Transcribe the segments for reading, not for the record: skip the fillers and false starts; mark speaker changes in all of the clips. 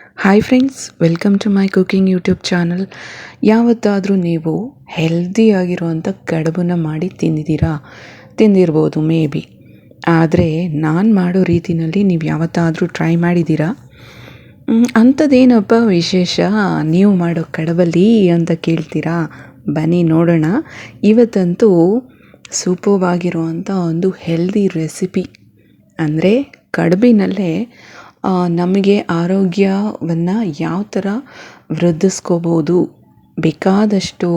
Speaker 1: Hi friends, welcome to my cooking YouTube channel. ಯಾವತ್ತಾದರೂ ನೀವು ಹೆಲ್ದಿಯಾಗಿರುವಂಥ ಕಡುಬನ್ನು ಮಾಡಿ ತಿಂದಿರ್ಬೋದು ಮೇ ಬಿ. ಆದರೆ ನಾನು ಮಾಡೋ ರೀತಿಯಲ್ಲಿ ನೀವು ಯಾವತ್ತಾದರೂ ಟ್ರೈ ಮಾಡಿದ್ದೀರಾ? ಅಂಥದ್ದೇನಪ್ಪ ವಿಶೇಷ ನೀವು ಮಾಡೋ ಕಡುಬಲ್ಲಿ ಅಂತ ಕೇಳ್ತೀರಾ? ಬನ್ನಿ ನೋಡೋಣ. ಇವತ್ತಂತೂ ಸೂಪರ್ವಾಗಿರುವಂಥ ಒಂದು ಹೆಲ್ದಿ ರೆಸಿಪಿ ಅಂದರೆ ಕಡುಬಿನಲ್ಲೇ ನಮಗೆ ಆರೋಗ್ಯವನ್ನು ಯಾವ ಥರ ವೃದ್ಧಿಸ್ಕೋಬೋದು, ಬೇಕಾದಷ್ಟು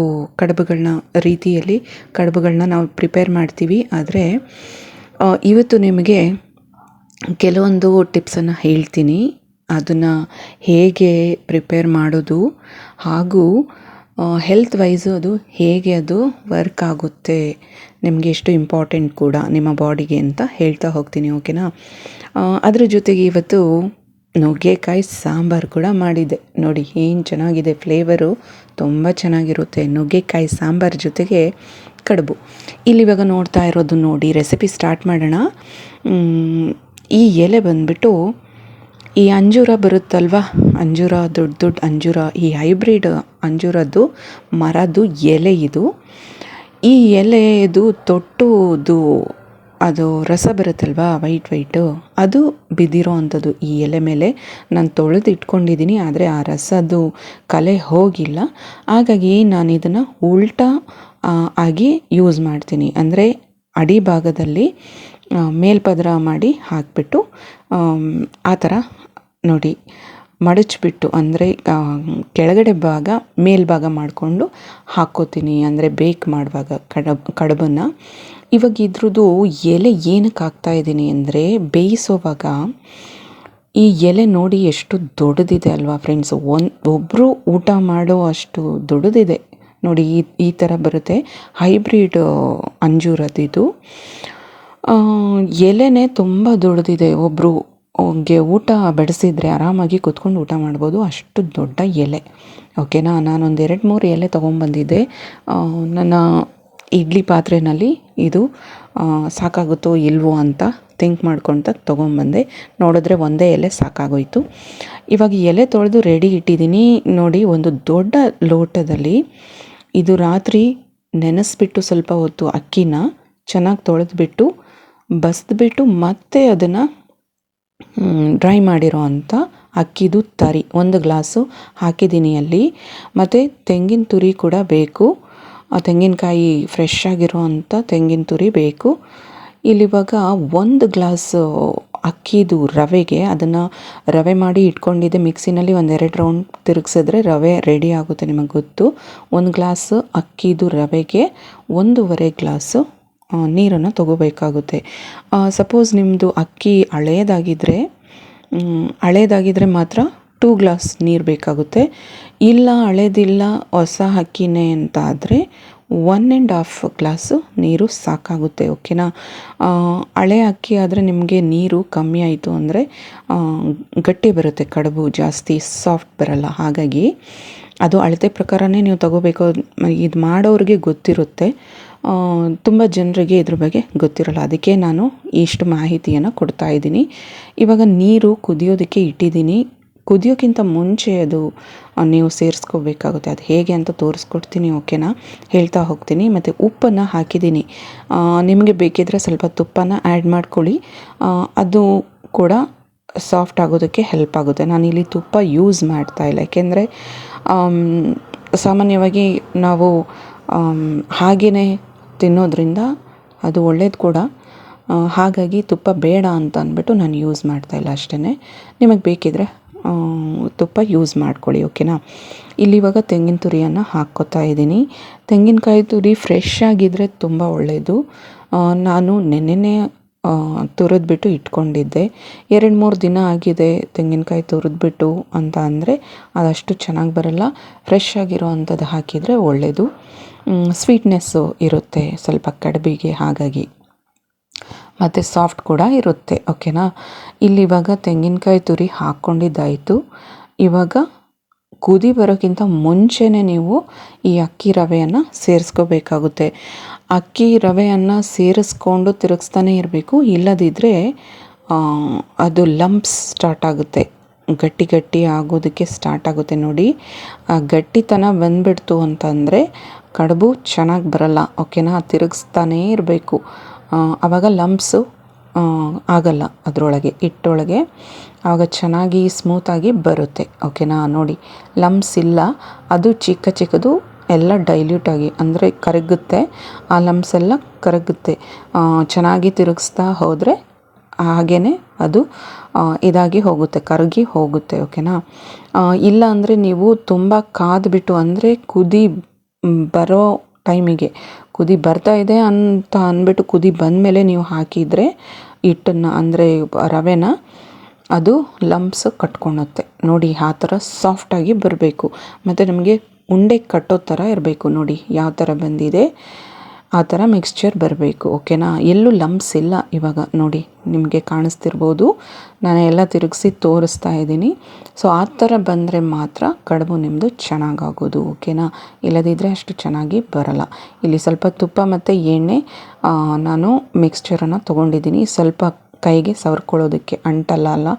Speaker 1: ರೀತಿಯಲ್ಲಿ ಕಡುಬುಗಳನ್ನ ನಾವು ಪ್ರಿಪೇರ್ ಮಾಡ್ತೀವಿ. ಆದರೆ ಇವತ್ತು ನಿಮಗೆ ಕೆಲವೊಂದು ಟಿಪ್ಸನ್ನು ಹೇಳ್ತೀನಿ. ಅದನ್ನು ಹೇಗೆ ಪ್ರಿಪೇರ್ ಮಾಡೋದು ಹಾಗೂ ಹೆಲ್ತ್ ವೈಸು ಅದು ವರ್ಕ್ ಆಗುತ್ತೆ, ನಿಮಗೆ ಎಷ್ಟು ಇಂಪಾರ್ಟೆಂಟ್ ಕೂಡ ನಿಮ್ಮ ಬಾಡಿಗೆ ಅಂತ ಹೇಳ್ತಾ ಹೋಗ್ತೀನಿ. ಓಕೆನಾ? ಅದರ ಜೊತೆಗೆ ಇವತ್ತು ನುಗ್ಗೆಕಾಯಿ ಸಾಂಬಾರು ಕೂಡ ಮಾಡಿದ್ದೆ. ನೋಡಿ ಏನು ಚೆನ್ನಾಗಿದೆ, ಫ್ಲೇವರು ತುಂಬ ಚೆನ್ನಾಗಿರುತ್ತೆ. ನುಗ್ಗೆಕಾಯಿ ಸಾಂಬಾರು ಜೊತೆಗೆ ಕಡುಬು. ಇಲ್ಲಿವಾಗ ನೋಡ್ತಾ ಇರೋದು ನೋಡಿ, ರೆಸಿಪಿ ಸ್ಟಾರ್ಟ್ ಮಾಡೋಣ. ಈ ಎಲೆ ಬಂದುಬಿಟ್ಟು ಈ ಅಂಜೂರ ಬರುತ್ತಲ್ವ, ಅಂಜೂರ ದೊಡ್ಡ ಅಂಜೂರ, ಈ ಹೈಬ್ರಿಡ್ ಅಂಜೂರದ್ದು ಮರದ್ದು ಎಲೆ ಇದು. ಈ ಎಲೆದು ತೊಟ್ಟುದು ಅದು ರಸ ಬರುತ್ತಲ್ವ, ವೈಟು, ಅದು ಬಿದ್ದಿರೋ ಅಂಥದ್ದು ಈ ಎಲೆ ಮೇಲೆ. ನಾನು ತೊಳೆದು ಇಟ್ಕೊಂಡಿದ್ದೀನಿ, ಆದರೆ ಆ ರಸದ್ದು ಕಲೆ ಹೋಗಿಲ್ಲ. ಹಾಗಾಗಿ ನಾನು ಇದನ್ನು ಉಲ್ಟಾ ಆಗಿ ಯೂಸ್ ಮಾಡ್ತೀನಿ. ಅಂದರೆ ಅಡಿಭಾಗದಲ್ಲಿ ಮೇಲ್ಪದರ ಮಾಡಿ ಹಾಕಿಬಿಟ್ಟು ಆ ಥರ ನೋಡಿ ಮಡಚಿಬಿಟ್ಟು, ಅಂದರೆ ಕೆಳಗಡೆ ಭಾಗ ಮೇಲ್ಭಾಗ ಮಾಡಿಕೊಂಡು ಹಾಕ್ಕೋತೀನಿ, ಅಂದರೆ ಬೇಕ್ ಮಾಡುವಾಗ ಕಡುಬನ್ನು. ಇವಾಗ ಇದ್ರದ್ದು ಎಲೆ ಏನಕ್ಕೆ ಹಾಕ್ತಾಯಿದ್ದೀನಿ ಅಂದರೆ, ಬೇಯಿಸೋವಾಗ ಈ ಎಲೆ ನೋಡಿ ಎಷ್ಟು ದೊಡ್ಡದಿದೆ ಅಲ್ವಾ ಫ್ರೆಂಡ್ಸ್. ಒಬ್ಬರು ಊಟ ಮಾಡೋ ಅಷ್ಟು ದೊಡ್ಡದಿದೆ ನೋಡಿ. ಈ ಥರ ಬರುತ್ತೆ, ಹೈಬ್ರಿಡ್ ಅಂಜೂರದಿದು. ಎಲೆನೇ ತುಂಬ ದೊಡ್ಡದಿದೆ. ಒಬ್ಬರಿಗೆ ಊಟ ಬಡಿಸಿದ್ರೆ ಆರಾಮಾಗಿ ಕೂತ್ಕೊಂಡು ಊಟ ಮಾಡ್ಬೋದು, ಅಷ್ಟು ದೊಡ್ಡ ಎಲೆ. ಓಕೆನಾ? ನಾನೊಂದು 2-3 ಎಲೆ ತೊಗೊಂಬಂದಿದ್ದೆ. ನನ್ನ ಇಡ್ಲಿ ಪಾತ್ರೆಯಲ್ಲಿ ಇದು ಸಾಕಾಗುತ್ತೋ ಇಲ್ವೋ ಅಂತ ಥಿಂಕ್ ಮಾಡ್ಕೊತ ತೊಗೊಂಬಂದೆ. ನೋಡಿದ್ರೆ ಒಂದೇ ಎಲೆ ಸಾಕಾಗೋಯ್ತು. ಇವಾಗ ಎಲೆ ತೊಳೆದು ರೆಡಿ ಇಟ್ಟಿದ್ದೀನಿ ನೋಡಿ. ಒಂದು ದೊಡ್ಡ ಲೋಟದಲ್ಲಿ ಇದು ರಾತ್ರಿ ನೆನೆಸ್ಬಿಟ್ಟು ಸ್ವಲ್ಪ ಹೊತ್ತು ಅಕ್ಕಿನ ಚೆನ್ನಾಗಿ ತೊಳೆದ್ಬಿಟ್ಟು ಬಸಿದ್ಬಿಟ್ಟು ಮತ್ತೆ ಅದನ್ನು ಡ್ರೈ ಮಾಡಿರೋ ಅಂಥ ಅಕ್ಕಿದು ತರಿ 1 ಗ್ಲಾಸು ಹಾಕಿದ್ದೀನಿ ಅಲ್ಲಿ. ಮತ್ತು ತೆಂಗಿನ ತುರಿ ಕೂಡ ಬೇಕು, ತೆಂಗಿನಕಾಯಿ ಫ್ರೆಶ್ ಆಗಿರೋ ಅಂಥ ತೆಂಗಿನ ತುರಿ ಬೇಕು. ಇಲ್ಲಿವಾಗ 1 ಗ್ಲಾಸು ಅಕ್ಕಿದು ರವೆಗೆ, ಅದನ್ನು ರವೆ ಮಾಡಿ ಇಟ್ಕೊಂಡಿದ್ದೆ ಮಿಕ್ಸಿನಲ್ಲಿ. 1-2 ರೌಂಡ್ ತಿರುಗಿಸಿದ್ರೆ ರವೆ ರೆಡಿ ಆಗುತ್ತೆ, ನಿಮಗೆ ಗೊತ್ತು. 1 ಗ್ಲಾಸು ಅಕ್ಕಿದು ರವೆಗೆ 1.5 ಗ್ಲಾಸು ನೀರನ್ನು ತಗೋಬೇಕಾಗುತ್ತೆ. ಸಪೋಸ್ ನಿಮ್ಮದು ಅಕ್ಕಿ ಹಳೇದಾಗಿದ್ದರೆ ಮಾತ್ರ 2 ಗ್ಲಾಸ್ ನೀರು ಬೇಕಾಗುತ್ತೆ. ಇಲ್ಲ ಹಳೇದಿಲ್ಲ ಹೊಸ ಅಕ್ಕಿನೇ ಅಂತ ಆದರೆ 1.5 ಗ್ಲಾಸು ನೀರು ಸಾಕಾಗುತ್ತೆ. ಓಕೆನಾ? ಹಳೆ ಅಕ್ಕಿ ಆದರೆ ನಿಮಗೆ ನೀರು ಕಮ್ಮಿ ಆಯಿತು ಅಂದರೆ ಗಟ್ಟಿ ಬರುತ್ತೆ ಕಡುಬು, ಜಾಸ್ತಿ ಸಾಫ್ಟ್ ಬರಲ್ಲ. ಹಾಗಾಗಿ ಅದು ಅಳತೆ ಪ್ರಕಾರನೇ ನೀವು ತಗೋಬೇಕು. ಇದು ಮಾಡೋರಿಗೆ ಗೊತ್ತಿರುತ್ತೆ, ತುಂಬ ಜನರಿಗೆ ಇದ್ರ ಬಗ್ಗೆ ಗೊತ್ತಿರಲ್ಲ. ಅದಕ್ಕೆ ನಾನು ಇಷ್ಟು ಮಾಹಿತಿಯನ್ನು ಕೊಡ್ತಾ ಇದ್ದೀನಿ. ಇವಾಗ ನೀರು ಕುದಿಯೋದಕ್ಕೆ ಇಟ್ಟಿದ್ದೀನಿ. ಕುದಿಯೋಕ್ಕಿಂತ ಮುಂಚೆ ಅದು ನೀವು ಸೇರಿಸ್ಕೋಬೇಕಾಗುತ್ತೆ. ಅದು ಹೇಗೆ ಅಂತ ತೋರಿಸ್ಕೊಡ್ತೀನಿ. ಓಕೆನಾ? ಹೇಳ್ತಾ ಹೋಗ್ತೀನಿ. ಮತ್ತು ಉಪ್ಪನ್ನು ಹಾಕಿದ್ದೀನಿ. ನಿಮಗೆ ಬೇಕಿದ್ದರೆ ಸ್ವಲ್ಪ ತುಪ್ಪನ ಆ್ಯಡ್ ಮಾಡ್ಕೊಳ್ಳಿ, ಅದು ಕೂಡ ಸಾಫ್ಟ್ ಆಗೋದಕ್ಕೆ ಹೆಲ್ಪ್ ಆಗುತ್ತೆ. ನಾನಿಲ್ಲಿ ತುಪ್ಪ ಯೂಸ್ ಮಾಡ್ತಾಯಿಲ್ಲ, ಯಾಕೆಂದರೆ ಸಾಮಾನ್ಯವಾಗಿ ನಾವು ಹಾಗೆಯೇ ತಿನ್ನೋದ್ರಿಂದ ಅದು ಒಳ್ಳೇದು ಕೂಡ. ಹಾಗಾಗಿ ತುಪ್ಪ ಬೇಡ ಅಂತ ಅಂದ್ಬಿಟ್ಟು ನಾನು ಯೂಸ್ ಮಾಡ್ತಾಯಿಲ್ಲ ಅಷ್ಟೇ. ನಿಮಗೆ ಬೇಕಿದ್ದರೆ ತುಪ್ಪ ಯೂಸ್ ಮಾಡ್ಕೊಳ್ಳಿ. ಓಕೆನಾ? ಇಲ್ಲಿವಾಗ ತೆಂಗಿನ ತುರಿಯನ್ನು ಹಾಕ್ಕೋತಾ ಇದ್ದೀನಿ. ತೆಂಗಿನಕಾಯಿ ತುರಿ ಫ್ರೆಶ್ ಆಗಿದ್ದರೆ ತುಂಬ ಒಳ್ಳೆಯದು. ನಾನು ನೆನ್ನೆನೇ ತುರಿದ್ಬಿಟ್ಟು ಇಟ್ಕೊಂಡಿದ್ದೆ. 2-3 ದಿನ ಆಗಿದೆ ತೆಂಗಿನಕಾಯಿ ತುರಿದ್ಬಿಟ್ಟು ಅಂತ ಅಂದರೆ ಅದಷ್ಟು ಚೆನ್ನಾಗಿ ಬರಲ್ಲ. ಫ್ರೆಶ್ ಆಗಿರೋ ಅಂಥದ್ದು ಹಾಕಿದರೆ ಒಳ್ಳೆಯದು. ಸ್ವೀಟ್ನೆಸ್ಸು ಇರುತ್ತೆ ಸ್ವಲ್ಪ ಕಡುಬಿಗೆ, ಹಾಗಾಗಿ ಮತ್ತು ಸಾಫ್ಟ್ ಕೂಡ ಇರುತ್ತೆ. ಓಕೆನಾ? ಇಲ್ಲಿವಾಗ ತೆಂಗಿನಕಾಯಿ ತುರಿ ಹಾಕ್ಕೊಂಡಿದ್ದಾಯಿತು. ಇವಾಗ ಕುದಿ ಬರೋಕ್ಕಿಂತ ಮುಂಚೆನೇ ನೀವು ಈ ಅಕ್ಕಿ ರವೆಯನ್ನು ಸೇರಿಸ್ಕೋಬೇಕಾಗುತ್ತೆ. ಅಕ್ಕಿ ರವೆಯನ್ನು ಸೇರಿಸ್ಕೊಂಡು ತಿರುಗಿಸ್ತಾನೆ ಇರಬೇಕು, ಇಲ್ಲದಿದ್ದರೆ ಅದು ಲಂಪ್ಸ್ ಸ್ಟಾರ್ಟ್ ಆಗುತ್ತೆ. ಗಟ್ಟಿ ಗಟ್ಟಿ ಆಗೋದಕ್ಕೆ ಸ್ಟಾರ್ಟ್ ಆಗುತ್ತೆ ನೋಡಿ. ಆ ಗಟ್ಟಿತನ ಬಂದುಬಿಡ್ತು ಅಂತಂದರೆ ಕಡುಬು ಚೆನ್ನಾಗಿ ಬರಲ್ಲ, ಓಕೆನಾ. ತಿರುಗಿಸ್ತಾನೇ ಇರಬೇಕು, ಆವಾಗ ಲಂಪ್ಸು ಆಗಲ್ಲ ಅದರೊಳಗೆ, ಹಿಟ್ಟೊಳಗೆ. ಆವಾಗ ಚೆನ್ನಾಗಿ ಸ್ಮೂತಾಗಿ ಬರುತ್ತೆ, ಓಕೆನಾ. ನೋಡಿ, ಲಂಪ್ಸ್ ಇಲ್ಲ, ಅದು ಚಿಕ್ಕ ಚಿಕ್ಕದು ಎಲ್ಲ ಡೈಲ್ಯೂಟ್ ಆಗಿ ಅಂದರೆ ಕರಗುತ್ತೆ, ಆ ಲಂಪ್ಸ್ ಎಲ್ಲ ಕರಗುತ್ತೆ. ಚೆನ್ನಾಗಿ ತಿರುಗಿಸ್ತಾ ಹೋದರೆ ಹಾಗೇ ಅದು ಇದಾಗಿ ಹೋಗುತ್ತೆ, ಕರಗಿ ಹೋಗುತ್ತೆ, ಓಕೆನಾ. ಇಲ್ಲ ಅಂದರೆ ನೀವು ತುಂಬ ಕಾದ್ಬಿಟ್ಟು ಅಂದರೆ ಕುದಿ ಬರೋ ಟೈಮಿಗೆ, ಕುದಿ ಬರ್ತಾ ಇದೆ ಅಂತ ಅಂದ್ಬಿಟ್ಟು ಕುದಿ ಬಂದಮೇಲೆ ನೀವು ಹಾಕಿದರೆ ಹಿಟ್ಟನ್ನು ಅಂದರೆ ರವೆನ, ಅದು ಲಂಪ್ಸ್ ಕಟ್ಕೊಳುತ್ತೆ ನೋಡಿ. ಆ ಥರ ಸಾಫ್ಟಾಗಿ ಬರಬೇಕು, ಮತ್ತು ನಮಗೆ ಉಂಡೆ ಕಟ್ಟೋ ಥರ ಇರಬೇಕು. ನೋಡಿ ಯಾವ ಥರ ಬಂದಿದೆ, ಆ ಥರ ಮಿಕ್ಸ್ಚರ್ ಬರಬೇಕು, ಓಕೆನಾ. ಎಲ್ಲೂ ಲಂಪ್ಸ್ ಇಲ್ಲ ಇವಾಗ ನೋಡಿ, ನಿಮಗೆ ಕಾಣಿಸ್ತಿರ್ಬೋದು, ನಾನು ಎಲ್ಲ ತಿರುಗಿಸಿ ತೋರಿಸ್ತಾ ಇದ್ದೀನಿ. ಸೊ ಆ ಥರ ಬಂದರೆ ಮಾತ್ರ ಕಡುಬು ನಿಮ್ಮದು ಚೆನ್ನಾಗಾಗೋದು, ಓಕೆನಾ. ಇಲ್ಲದಿದ್ದರೆ ಅಷ್ಟು ಚೆನ್ನಾಗಿ ಬರಲ್ಲ. ಇಲ್ಲಿ ಸ್ವಲ್ಪ ತುಪ್ಪ ಮತ್ತು ಎಣ್ಣೆ ನಾನು ಮಿಕ್ಸ್ಚರನ್ನು ತೊಗೊಂಡಿದ್ದೀನಿ, ಸ್ವಲ್ಪ ಕೈಗೆ ಸವರ್ಕೊಳ್ಳೋದಕ್ಕೆ, ಅಂಟಲ್ಲ,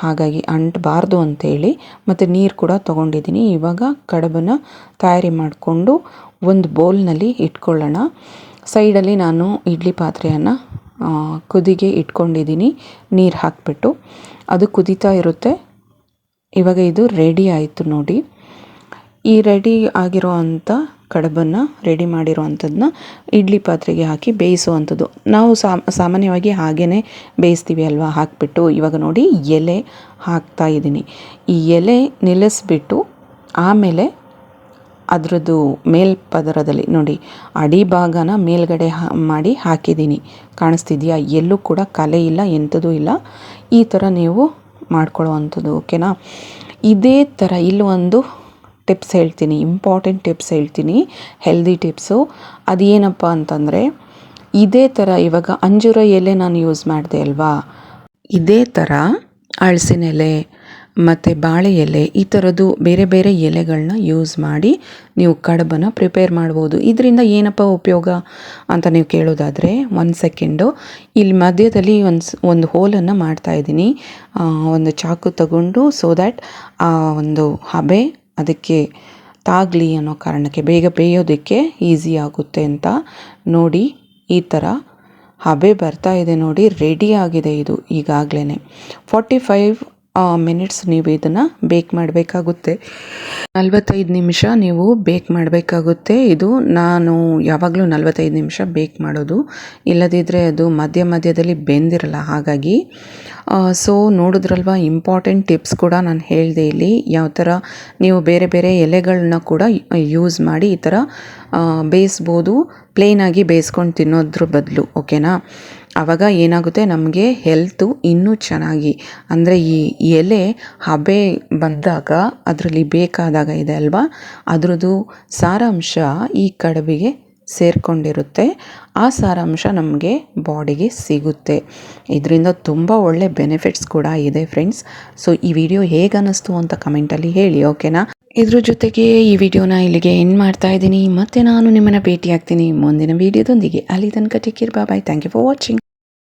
Speaker 1: ಹಾಗಾಗಿ ಅಂಟಬಾರ್ದು ಅಂತೇಳಿ. ಮತ್ತು ನೀರು ಕೂಡ ತೊಗೊಂಡಿದ್ದೀನಿ. ಇವಾಗ ಕಡುಬನ್ನು ತಯಾರಿ ಮಾಡಿಕೊಂಡು ಒಂದು ಬೌಲ್ನಲ್ಲಿ ಇಟ್ಕೊಳ್ಳೋಣ. ಸೈಡಲ್ಲಿ ನಾನು ಇಡ್ಲಿ ಪಾತ್ರೆಯನ್ನು ಕುದಿಗೆ ಇಟ್ಕೊಂಡಿದ್ದೀನಿ, ನೀರು ಹಾಕಿಬಿಟ್ಟು. ಅದು ಕುದೀತಾ ಇರುತ್ತೆ. ಇವಾಗ ಇದು ರೆಡಿ ಆಯಿತು ನೋಡಿ. ಈ ರೆಡಿ ಆಗಿರೋ ಅಂಥ ಕಡುಬನ್ನು, ರೆಡಿ ಮಾಡಿರೋ ಅಂಥದ್ದನ್ನ ಇಡ್ಲಿ ಪಾತ್ರೆಗೆ ಹಾಕಿ ಬೇಯಿಸುವಂಥದ್ದು. ನಾವು ಸಾಮಾನ್ಯವಾಗಿ ಹಾಗೇ ಬೇಯಿಸ್ತೀವಿ ಅಲ್ವಾ, ಹಾಕಿಬಿಟ್ಟು. ಇವಾಗ ನೋಡಿ ಎಲೆ ಹಾಕ್ತಾ ಇದ್ದೀನಿ. ಈ ಎಲೆ ನಿಲ್ಲಿಸ್ಬಿಟ್ಟು ಆಮೇಲೆ ಅದರದ್ದು ಮೇಲ್ಪದರದಲ್ಲಿ ನೋಡಿ ಅಡಿ ಭಾಗನ ಮೇಲ್ಗಡೆ ಮಾಡಿ ಹಾಕಿದ್ದೀನಿ, ಕಾಣಿಸ್ತಿದೆಯಾ. ಎಲ್ಲೂ ಕೂಡ ಕಲೆ ಇಲ್ಲ, ಎಂಥದೂ ಇಲ್ಲ. ಈ ಥರ ನೀವು ಮಾಡ್ಕೊಳ್ಳೋ ಅಂಥದ್ದು, ಓಕೆನಾ. ಇದೇ ಥರ ಇಲ್ಲೊಂದು ಟಿಪ್ಸ್ ಹೇಳ್ತೀನಿ, ಇಂಪಾರ್ಟೆಂಟ್ ಟಿಪ್ಸ್ ಹೇಳ್ತೀನಿ, ಹೆಲ್ದಿ ಟಿಪ್ಸು. ಅದೇನಪ್ಪ ಅಂತಂದರೆ, ಇದೇ ಥರ ಇವಾಗ ಅಂಜೂರ ಎಲೆ ನಾನು ಯೂಸ್ ಮಾಡಿದೆ ಅಲ್ವಾ, ಇದೇ ಥರ ಹಲಸಿನ ಎಲೆ ಮತ್ತು ಬಾಳೆ ಎಲೆ, ಈ ಥರದ್ದು ಬೇರೆ ಬೇರೆ ಎಲೆಗಳನ್ನ ಯೂಸ್ ಮಾಡಿ ನೀವು ಕಡುಬನ್ನು ಪ್ರಿಪೇರ್ ಮಾಡ್ಬೋದು. ಇದರಿಂದ ಏನಪ್ಪ ಉಪಯೋಗ ಅಂತ ನೀವು ಕೇಳೋದಾದರೆ, 1 ಸೆಕೆಂಡು, ಇಲ್ಲಿ ಮಧ್ಯದಲ್ಲಿ ಒಂದು ಹೋಲನ್ನು ಮಾಡ್ತಾಯಿದ್ದೀನಿ, ಒಂದು ಚಾಕು ತಗೊಂಡು, ಸೊ ದ್ಯಾಟ್ ಆ ಒಂದು ಹಬೆ ಅದಕ್ಕೆ ತಾಗಲಿ ಅನ್ನೋ ಕಾರಣಕ್ಕೆ, ಬೇಗ ಬೇಯೋದಕ್ಕೆ ಈಸಿ ಆಗುತ್ತೆ ಅಂತ. ನೋಡಿ ಈ ಥರ ಹಬೆ ಬರ್ತಾ ಇದೆ ನೋಡಿ, ರೆಡಿ ಆಗಿದೆ ಇದು ಈಗಾಗಲೇ. 45 ಮಿನಿಟ್ಸ್ ನೀವು ಇದನ್ನು ಬೇಕ್ ಮಾಡಬೇಕಾಗುತ್ತೆ, 45 ನಿಮಿಷ ನೀವು ಬೇಕ್ ಮಾಡಬೇಕಾಗುತ್ತೆ. ಇದು ನಾನು ಯಾವಾಗಲೂ 45 ನಿಮಿಷ ಬೇಕ್ ಮಾಡೋದು, ಇಲ್ಲದಿದ್ದರೆ ಅದು ಮಧ್ಯದಲ್ಲಿ ಬೆಂದಿರಲ್ಲ. ಹಾಗಾಗಿ ಸೊ ನೋಡಿದ್ರಲ್ವ, ಇಂಪಾರ್ಟೆಂಟ್ ಟಿಪ್ಸ್ ಕೂಡ ನಾನು ಹೇಳಿದೆ ಇಲ್ಲಿ. ಯಾವ ಥರ ನೀವು ಬೇರೆ ಬೇರೆ ಎಲೆಗಳನ್ನ ಕೂಡ ಯೂಸ್ ಮಾಡಿ ಈ ಥರ ಬೇಯಿಸ್ಬೋದು, ಪ್ಲೇನಾಗಿ ಬೇಯಿಸ್ಕೊಂಡು ತಿನ್ನೋದ್ರ ಬದಲು, ಓಕೆನಾ. ಆವಾಗ ಏನಾಗುತ್ತೆ, ನಮಗೆ ಹೆಲ್ತು ಇನ್ನೂ ಚೆನ್ನಾಗಿ, ಅಂದರೆ ಈ ಎಲೆ ಹಬೆ ಬಂದಾಗ ಅದರಲ್ಲಿ ಬೇಕಾದಾಗ ಇದೆ ಅಲ್ವಾ, ಅದರದ್ದು ಸಾರಾಂಶ ಈ ಕಡುಬಿಗೆ ಸೇರಿಕೊಂಡಿರುತ್ತೆ. ಆ ಸಾರಾಂಶ ನಮಗೆ ಬಾಡಿಗೆ ಸಿಗುತ್ತೆ. ಇದರಿಂದ ತುಂಬ ಒಳ್ಳೆ ಬೆನಿಫಿಟ್ಸ್ ಕೂಡ ಇದೆ ಫ್ರೆಂಡ್ಸ್. ಸೊ ಈ ವಿಡಿಯೋ ಹೇಗೆ ಅನ್ನಿಸ್ತು ಅಂತ ಕಮೆಂಟಲ್ಲಿ ಹೇಳಿ, ಓಕೆನಾ. ಇದ್ರ ಜೊತೆಗೆ ಈ ವಿಡಿಯೋನ ಇಲ್ಲಿಗೆ ಎಂಡ್ ಮಾಡ್ತಾ ಇದ್ದೀನಿ. ಮತ್ತೆ ನಾನು ನಿಮ್ಮನ್ನು ಭೇಟಿ ಆಗ್ತೀನಿ ಮುಂದಿನ ವಿಡಿಯೋದೊಂದಿಗೆ. ಅಲ್ಲಿ ತನಕ take care, bye. Thank you for watching.